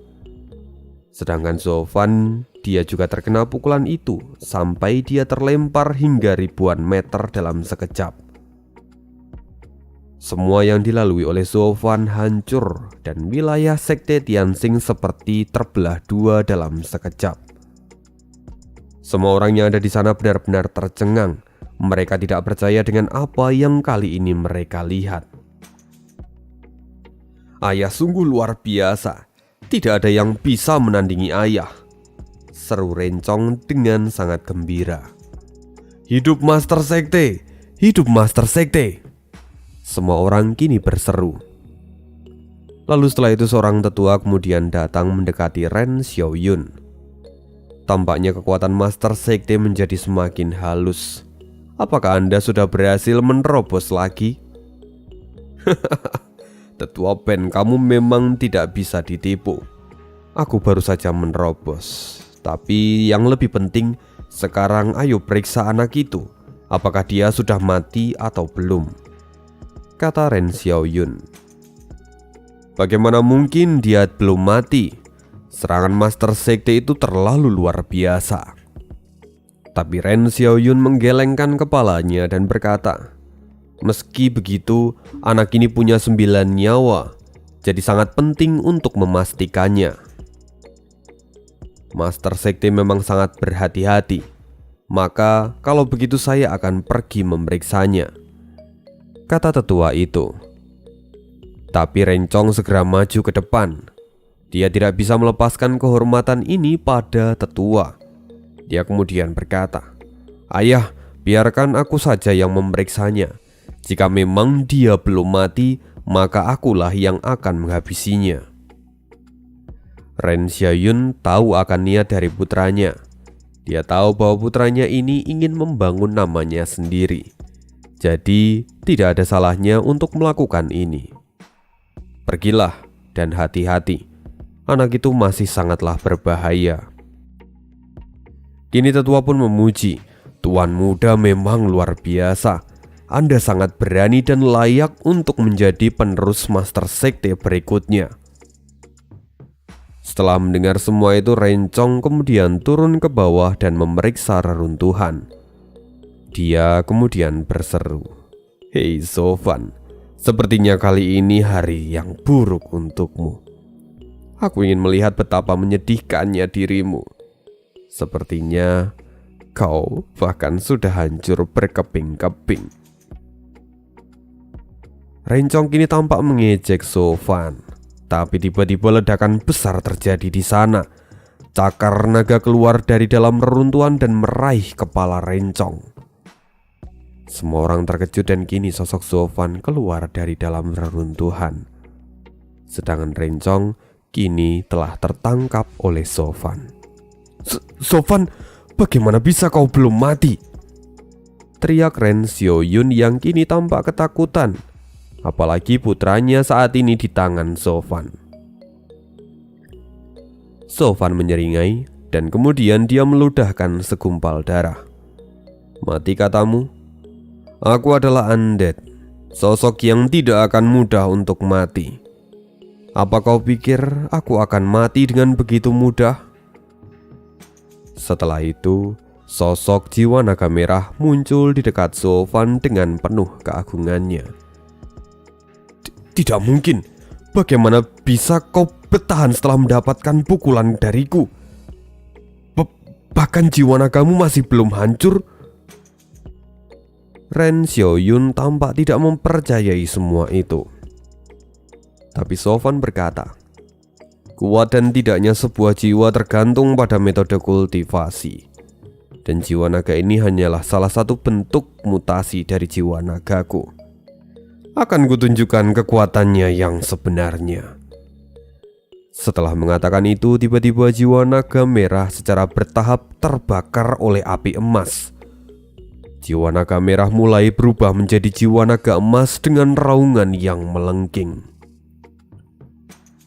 Sedangkan Sofan, dia juga terkena pukulan itu sampai dia terlempar hingga ribuan meter dalam sekejap. Semua yang dilalui oleh Sofan hancur dan wilayah Sekte Tianxing seperti terbelah dua dalam sekejap. Semua orang yang ada di sana benar-benar tercengang. Mereka tidak percaya dengan apa yang kali ini mereka lihat. "Ayah sungguh luar biasa. Tidak ada yang bisa menandingi ayah," seru Rencong dengan sangat gembira. "Hidup Master Sekte! Hidup Master Sekte!" Semua orang kini berseru. Lalu setelah itu seorang tetua kemudian datang mendekati Ren Xiaoyun. Tampaknya kekuatan Master Sekte menjadi semakin halus. "Apakah Anda sudah berhasil menerobos lagi?" "Tetua Ben, kamu memang tidak bisa ditipu. Aku baru saja menerobos. Tapi yang lebih penting, sekarang ayo periksa anak itu. Apakah dia sudah mati atau belum?" kata Ren Xiaoyun. "Bagaimana mungkin dia belum mati? Serangan Master Sekte itu terlalu luar biasa." Tapi Ren Xiaoyun menggelengkan kepalanya dan berkata, "Meski begitu, anak ini punya 9 nyawa, jadi sangat penting untuk memastikannya. Master Sekte memang sangat berhati-hati. Maka kalau begitu saya akan pergi memeriksanya," kata tetua itu. Tapi Rencong segera maju ke depan. Dia tidak bisa melepaskan kehormatan ini pada tetua. Dia kemudian berkata, "Ayah, biarkan aku saja yang memeriksanya. Jika memang dia belum mati, maka akulah yang akan menghabisinya." Ren Xiaoyun tahu akan niat dari putranya. Dia tahu bahwa putranya ini ingin membangun namanya sendiri. Jadi tidak ada salahnya untuk melakukan ini. "Pergilah dan hati-hati. Anak itu masih sangatlah berbahaya." Kini tetua pun memuji, "Tuan muda memang luar biasa. Anda sangat berani dan layak untuk menjadi penerus Master Sekte berikutnya." Setelah mendengar semua itu, Rencong kemudian turun ke bawah dan memeriksa reruntuhan. Dia kemudian berseru, Hei Sofan, sepertinya kali ini hari yang buruk untukmu. Aku ingin melihat betapa menyedihkannya dirimu. Sepertinya kau bahkan sudah hancur berkeping-keping. Rencong kini tampak mengejek Sofan, tapi tiba-tiba ledakan besar terjadi di sana. Cakar naga keluar dari dalam reruntuhan dan meraih kepala Rencong. Semua orang terkejut dan kini sosok Sofan keluar dari dalam reruntuhan. Sedangkan Rencong kini telah tertangkap oleh Sofan. Sofan, bagaimana bisa kau belum mati? Teriak Ren Xiaoyun yang kini tampak ketakutan. Apalagi putranya saat ini di tangan Sofan. Sofan menyeringai dan kemudian dia meludahkan segumpal darah. Mati katamu? Aku adalah undead, sosok yang tidak akan mudah untuk mati. Apa kau pikir aku akan mati dengan begitu mudah? Setelah itu, sosok jiwa naga merah muncul di dekat Sofan dengan penuh keagungannya. Tidak mungkin, bagaimana bisa kau bertahan setelah mendapatkan pukulan dariku? Bahkan jiwa nagamu masih belum hancur. Ren Xiaoyun tampak tidak mempercayai semua itu. Tapi Sofan berkata, kuat dan tidaknya sebuah jiwa tergantung pada metode kultivasi. Dan jiwa naga ini hanyalah salah satu bentuk mutasi dari jiwa nagaku. Akan kutunjukkan kekuatannya yang sebenarnya. Setelah mengatakan itu, tiba-tiba jiwa naga merah secara bertahap terbakar oleh api emas. Jiwa naga merah mulai berubah menjadi jiwa naga emas dengan raungan yang melengking.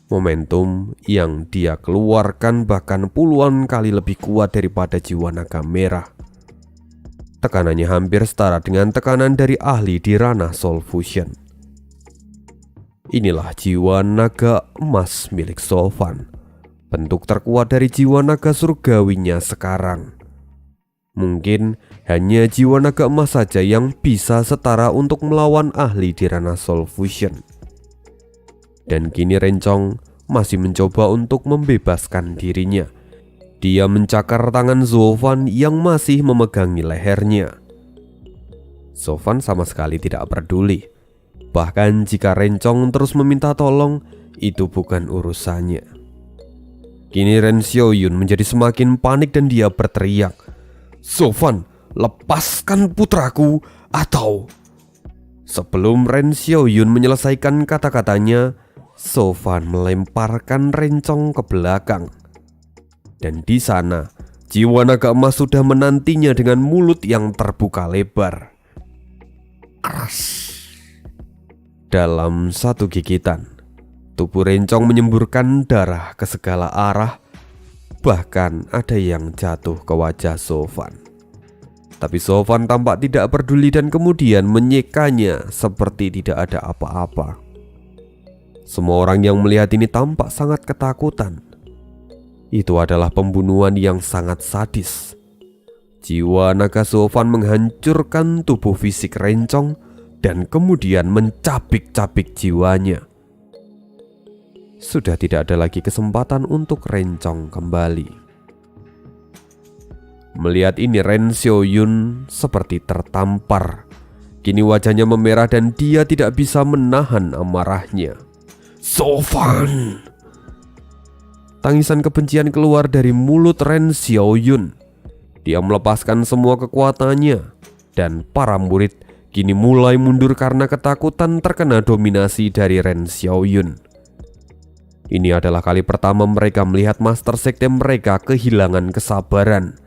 Momentum yang dia keluarkan bahkan puluhan kali lebih kuat daripada jiwa naga merah. Tekanannya hampir setara dengan tekanan dari ahli di ranah Soul Fusion. Inilah jiwa naga emas milik Sofan, bentuk terkuat dari jiwa naga surgawinya sekarang. Mungkin hanya jiwa naga emas saja yang bisa setara untuk melawan ahli di ranah Soul Fusion. Dan kini Rencong masih mencoba untuk membebaskan dirinya. Dia mencakar tangan Sofan yang masih memegangi lehernya. Sofan sama sekali tidak peduli. Bahkan jika Rencong terus meminta tolong, itu bukan urusannya. Kini Ren Xiaoyun menjadi semakin panik dan dia berteriak, Sofan, lepaskan putraku atau... Sebelum Ren Xiaoyun menyelesaikan kata-katanya, Sofan melemparkan Rencong ke belakang. Dan di sana, jiwa naga emas sudah menantinya dengan mulut yang terbuka lebar. Keras. Dalam satu gigitan, tubuh Rencong menyemburkan darah ke segala arah. Bahkan ada yang jatuh ke wajah Sofan. Tapi Sofan tampak tidak peduli dan kemudian menyekanya seperti tidak ada apa-apa. Semua orang yang melihat ini tampak sangat ketakutan. Itu adalah pembunuhan yang sangat sadis. Jiwa naga Sofan menghancurkan tubuh fisik Rencong dan kemudian mencabik-cabik jiwanya. Sudah tidak ada lagi kesempatan untuk Rencong kembali. Melihat ini Ren Xiaoyun seperti tertampar. Kini wajahnya memerah dan dia tidak bisa menahan amarahnya. Sofan! Tangisan kebencian keluar dari mulut Ren Xiaoyun. Dia melepaskan semua kekuatannya dan para murid kini mulai mundur karena ketakutan terkena dominasi dari Ren Xiaoyun. Ini adalah kali pertama mereka melihat master sekte mereka kehilangan kesabaran.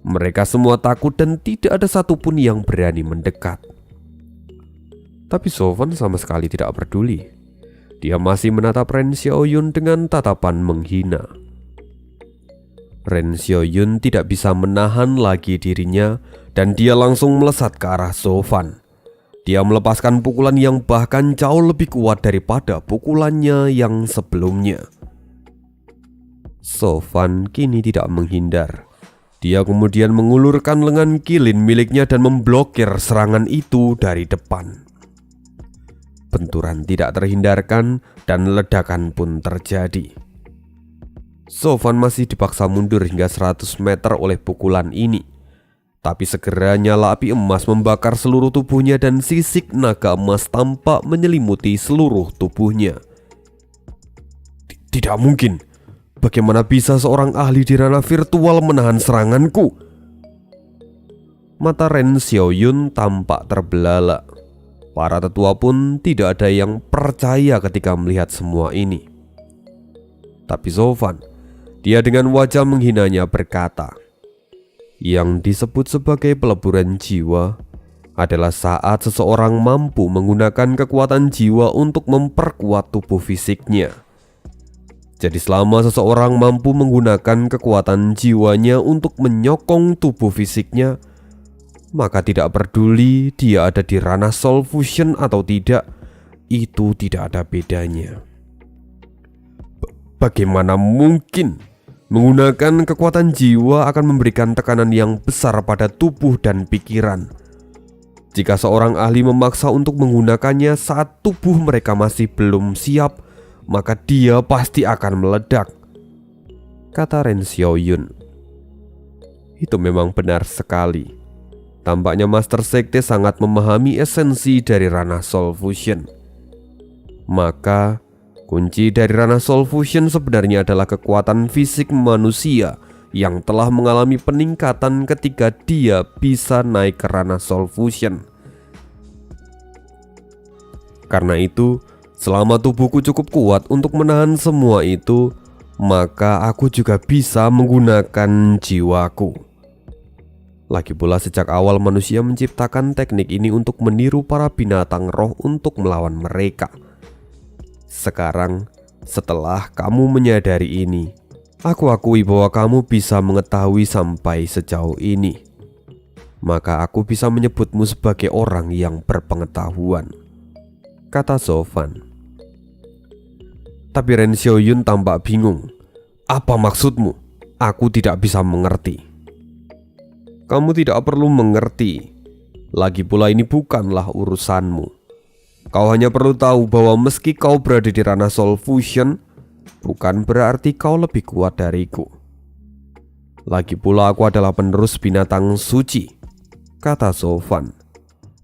Mereka semua takut dan tidak ada satupun yang berani mendekat. Tapi Sofan sama sekali tidak peduli. Dia masih menatap Ren Xiaoyun dengan tatapan menghina. Ren Xiaoyun tidak bisa menahan lagi dirinya dan dia langsung melesat ke arah Sofan. Dia melepaskan pukulan yang bahkan jauh lebih kuat daripada pukulannya yang sebelumnya. Sofan kini tidak menghindar. Dia kemudian mengulurkan lengan kilin miliknya dan memblokir serangan itu dari depan. Benturan tidak terhindarkan dan ledakan pun terjadi. Sofan masih dipaksa mundur hingga 100 meter oleh pukulan ini. Tapi segera nyala api emas membakar seluruh tubuhnya dan sisik naga emas tampak menyelimuti seluruh tubuhnya. Tidak mungkin. Bagaimana bisa seorang ahli di ranah virtual menahan seranganku? Mata Ren Xiaoyun tampak terbelalak. Para tetua pun tidak ada yang percaya ketika melihat semua ini. Tapi Sofan, dia dengan wajah menghinanya berkata, yang disebut sebagai peleburan jiwa adalah saat seseorang mampu menggunakan kekuatan jiwa untuk memperkuat tubuh fisiknya. Jadi selama seseorang mampu menggunakan kekuatan jiwanya untuk menyokong tubuh fisiknya, maka tidak peduli dia ada di ranah Soul Fusion atau tidak, itu tidak ada bedanya. Bagaimana mungkin menggunakan kekuatan jiwa akan memberikan tekanan yang besar pada tubuh dan pikiran? Jika seorang ahli memaksa untuk menggunakannya saat tubuh mereka masih belum siap, maka dia pasti akan meledak, kata Ren Xiaoyun. Itu memang benar sekali. Tampaknya Master Sekte sangat memahami esensi dari ranah Soul Fusion. Maka kunci dari ranah Soul Fusion sebenarnya adalah kekuatan fisik manusia yang telah mengalami peningkatan ketika dia bisa naik ke ranah Soul Fusion. Karena itu, selama tubuhku cukup kuat untuk menahan semua itu, maka aku juga bisa menggunakan jiwaku. Lagi pula sejak awal manusia menciptakan teknik ini untuk meniru para binatang roh untuk melawan mereka. Sekarang, setelah kamu menyadari ini, aku akui bahwa kamu bisa mengetahui sampai sejauh ini. Maka aku bisa menyebutmu sebagai orang yang berpengetahuan, kata Sofan. Tapi Ren Xiaoyun tampak bingung. Apa maksudmu? Aku tidak bisa mengerti. Kamu tidak perlu mengerti. Lagi pula ini bukanlah urusanmu. Kau hanya perlu tahu bahwa meski kau berada di ranah Soul Fusion, bukan berarti kau lebih kuat dariku. Lagi pula aku adalah penerus binatang suci, kata Sofan.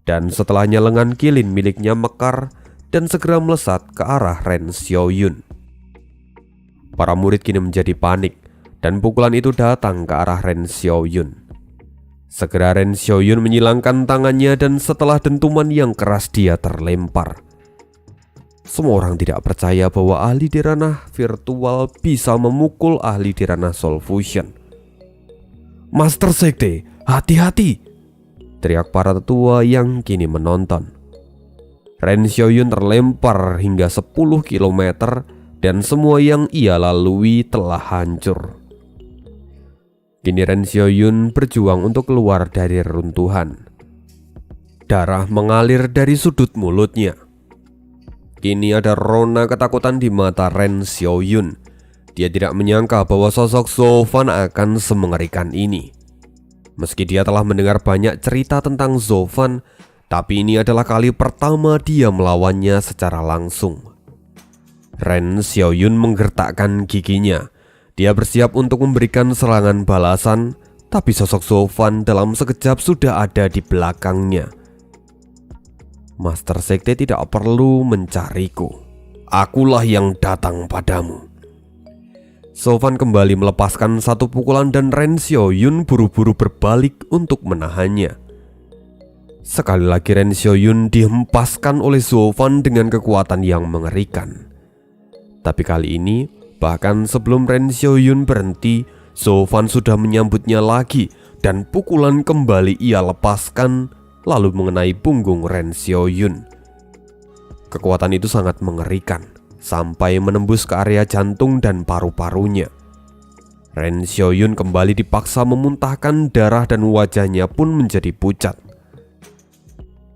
Dan setelahnya lengan kilin miliknya mekar dan segera melesat ke arah Ren Xiaoyun. Para murid kini menjadi panik dan pukulan itu datang ke arah Ren Xiaoyun. Segera Ren Xiaoyun menyilangkan tangannya dan setelah dentuman yang keras dia terlempar. Semua orang tidak percaya bahwa ahli di ranah virtual bisa memukul ahli di ranah Soul Fusion. Master Sekte, hati-hati! Teriak para tetua yang kini menonton. Ren Xiaoyun terlempar hingga 10 km dan semua yang ia lalui telah hancur. Kini Ren Xiaoyun berjuang untuk keluar dari reruntuhan. Darah mengalir dari sudut mulutnya. Kini ada rona ketakutan di mata Ren Xiaoyun. Dia tidak menyangka bahwa sosok Sofan akan semengerikan ini. Meski dia telah mendengar banyak cerita tentang Sofan, tapi ini adalah kali pertama dia melawannya secara langsung. Ren Xiaoyun menggertakkan giginya. Dia bersiap untuk memberikan serangan balasan, tapi sosok Sofan dalam sekejap sudah ada di belakangnya. Master Sekte tidak perlu mencariku. Akulah yang datang padamu. Sofan kembali melepaskan satu pukulan dan Ren Xiaoyun buru-buru berbalik untuk menahannya. Sekali lagi Ren Xiaoyun dihempaskan oleh Sofan dengan kekuatan yang mengerikan. Tapi kali ini, bahkan sebelum Ren Xiaoyun berhenti, Sofan sudah menyambutnya lagi dan pukulan kembali ia lepaskan lalu mengenai punggung Ren Xiaoyun. Kekuatan itu sangat mengerikan sampai menembus ke area jantung dan paru-parunya. Ren Xiaoyun kembali dipaksa memuntahkan darah dan wajahnya pun menjadi pucat.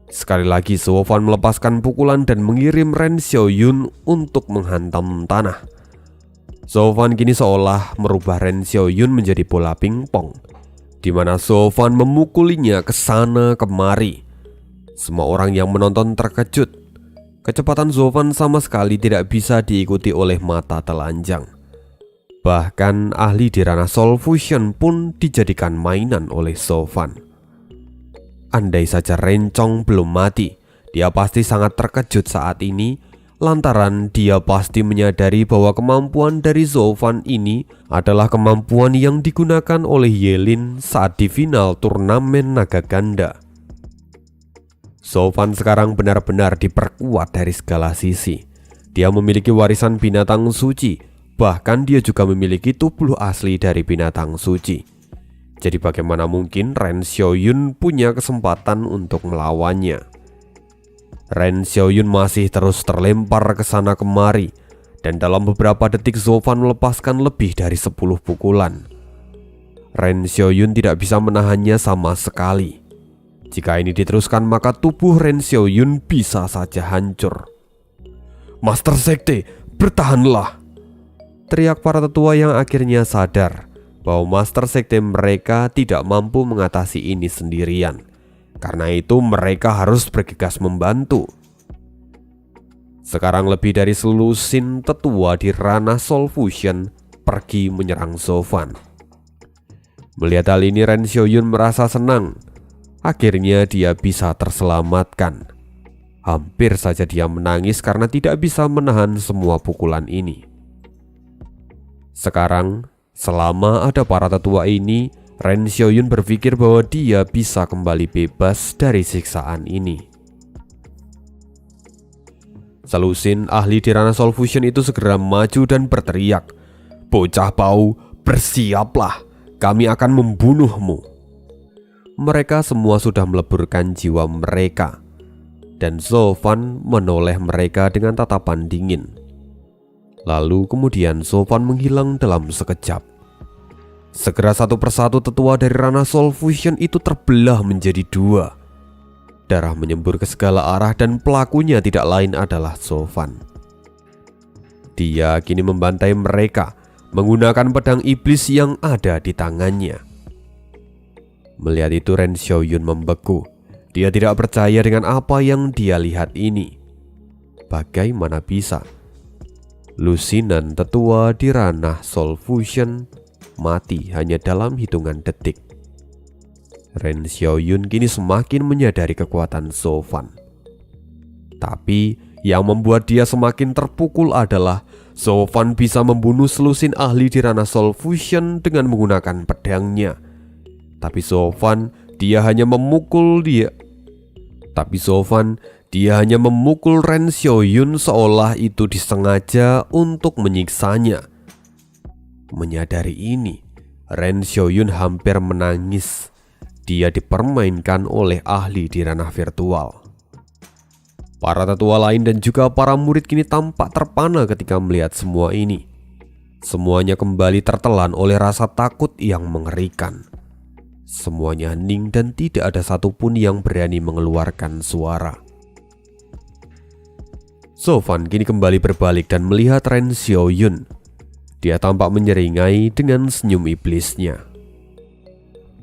Sekali lagi Sofan melepaskan pukulan dan mengirim Ren Xiaoyun untuk menghantam tanah. Sofan kini seolah merubah Ren Xiaoyun menjadi bola pingpong, di mana Sofan memukulinya ke sana kemari. Semua orang yang menonton terkejut. Kecepatan Zovan sama sekali tidak bisa diikuti oleh mata telanjang. Bahkan ahli di ranah Soul Fusion pun dijadikan mainan oleh Zovan. Andai saja Rencong belum mati, dia pasti sangat terkejut saat ini, lantaran dia pasti menyadari bahwa kemampuan dari Zovan ini adalah kemampuan yang digunakan oleh Yelin saat di final turnamen naga ganda. Zovan sekarang benar-benar diperkuat dari segala sisi. Dia memiliki warisan binatang suci, bahkan dia juga memiliki tubuh asli dari binatang suci. Jadi bagaimana mungkin Ren Xiaoyun punya kesempatan untuk melawannya? Ren Xiaoyun masih terus terlempar ke sana kemari, dan dalam beberapa detik Zovan melepaskan lebih dari 10 pukulan. Ren Xiaoyun tidak bisa menahannya sama sekali. Jika ini diteruskan maka tubuh Ren Xiaoyun bisa saja hancur. "Master Sekte, bertahanlah!" teriak para tetua yang akhirnya sadar bahwa Master Sekte mereka tidak mampu mengatasi ini sendirian. Karena itu mereka harus bergegas membantu. Sekarang lebih dari selusin tetua di ranah Soul Fusion pergi menyerang Zovan. Melihat hal ini Ren Xiaoyun merasa senang. Akhirnya dia bisa terselamatkan. Hampir saja dia menangis karena tidak bisa menahan semua pukulan ini. Sekarang, selama ada para tetua ini, Ren Xiaoyun berpikir bahwa dia bisa kembali bebas dari siksaan ini. Selusin ahli di ranah Soul Fusion itu segera maju dan berteriak, "Bocah bau, bersiaplah, kami akan membunuhmu." Mereka semua sudah meleburkan jiwa mereka, dan Zovan menoleh mereka dengan tatapan dingin. Lalu kemudian Zovan menghilang dalam sekejap. Segera satu persatu tetua dari ranah Soul Fusion itu terbelah menjadi dua. Darah menyembur ke segala arah dan pelakunya tidak lain adalah Zovan. Dia kini membantai mereka menggunakan pedang iblis yang ada di tangannya. Melihat itu Ren Xiaoyun membeku. Dia tidak percaya dengan apa yang dia lihat ini. Bagaimana bisa lusinan tetua di ranah Soul Fusion mati hanya dalam hitungan detik? Ren Xiaoyun kini semakin menyadari kekuatan Zovan. Tapi yang membuat dia semakin terpukul adalah Zovan bisa membunuh selusin ahli di ranah Soul Fusion dengan menggunakan pedangnya. Tapi Zovan hanya memukul Ren Xiaoyun seolah itu disengaja untuk menyiksanya. Menyadari ini, Ren Xiaoyun hampir menangis. Dia dipermainkan oleh ahli di ranah virtual. Para tetua lain dan juga para murid kini tampak terpana ketika melihat semua ini. Semuanya kembali tertelan oleh rasa takut yang mengerikan. Semuanya hening dan tidak ada satupun yang berani mengeluarkan suara. Zovan kini kembali berbalik dan melihat Ren Xiaoyun. Dia tampak menyeringai dengan senyum iblisnya.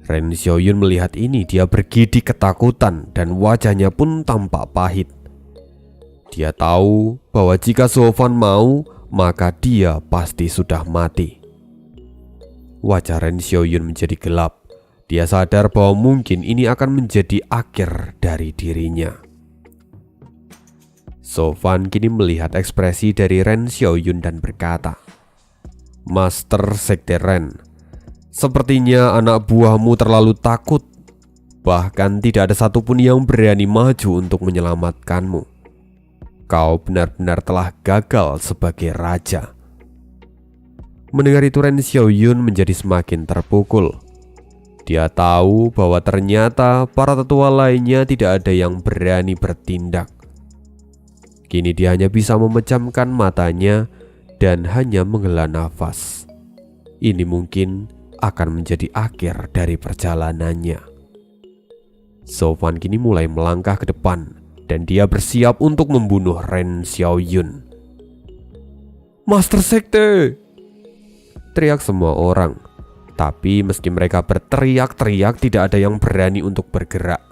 Ren Xiaoyun melihat ini, dia bergidik ketakutan dan wajahnya pun tampak pahit. Dia tahu bahwa jika Zovan mau, maka dia pasti sudah mati. Wajah Ren Xiaoyun menjadi gelap. Dia sadar bahwa mungkin ini akan menjadi akhir dari dirinya. Zovan kini melihat ekspresi dari Ren Xiaoyun dan berkata, "Master Sekte Ren, sepertinya anak buahmu terlalu takut. Bahkan tidak ada satupun yang berani maju untuk menyelamatkanmu. Kau benar-benar telah gagal sebagai raja." Mendengar itu Ren Xiaoyun menjadi semakin terpukul. Dia tahu bahwa ternyata para tetua lainnya tidak ada yang berani bertindak. Kini dia hanya bisa memejamkan matanya dan hanya menghela nafas. Ini mungkin akan menjadi akhir dari perjalanannya. Zovan kini mulai melangkah ke depan dan dia bersiap untuk membunuh Ren Xiaoyun. "Master Sekte!" teriak semua orang. Tapi meski mereka berteriak-teriak, tidak ada yang berani untuk bergerak.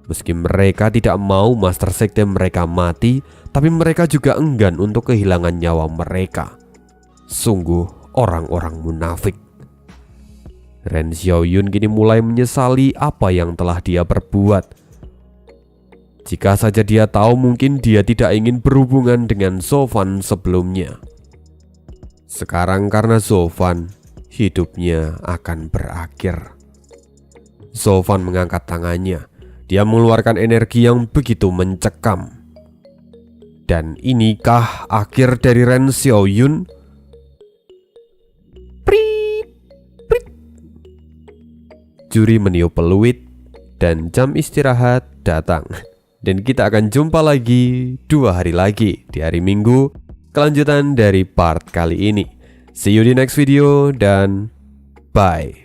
Meski mereka tidak mau master sekte mereka mati, tapi mereka juga enggan untuk kehilangan nyawa mereka. Sungguh orang-orang munafik. Ren Xiaoyun kini mulai menyesali apa yang telah dia perbuat. Jika saja dia tahu, mungkin dia tidak ingin berhubungan dengan Zhou sebelumnya. Sekarang karena Zhou, hidupnya akan berakhir. Zhou mengangkat tangannya. Dia mengeluarkan energi yang begitu mencekam. Dan inikah akhir dari Ren Xiaoyun? Prit, prit. Juri meniup peluit dan jam istirahat datang. Dan kita akan jumpa lagi 2 hari lagi di hari Minggu, kelanjutan dari part kali ini. See you di next video dan bye.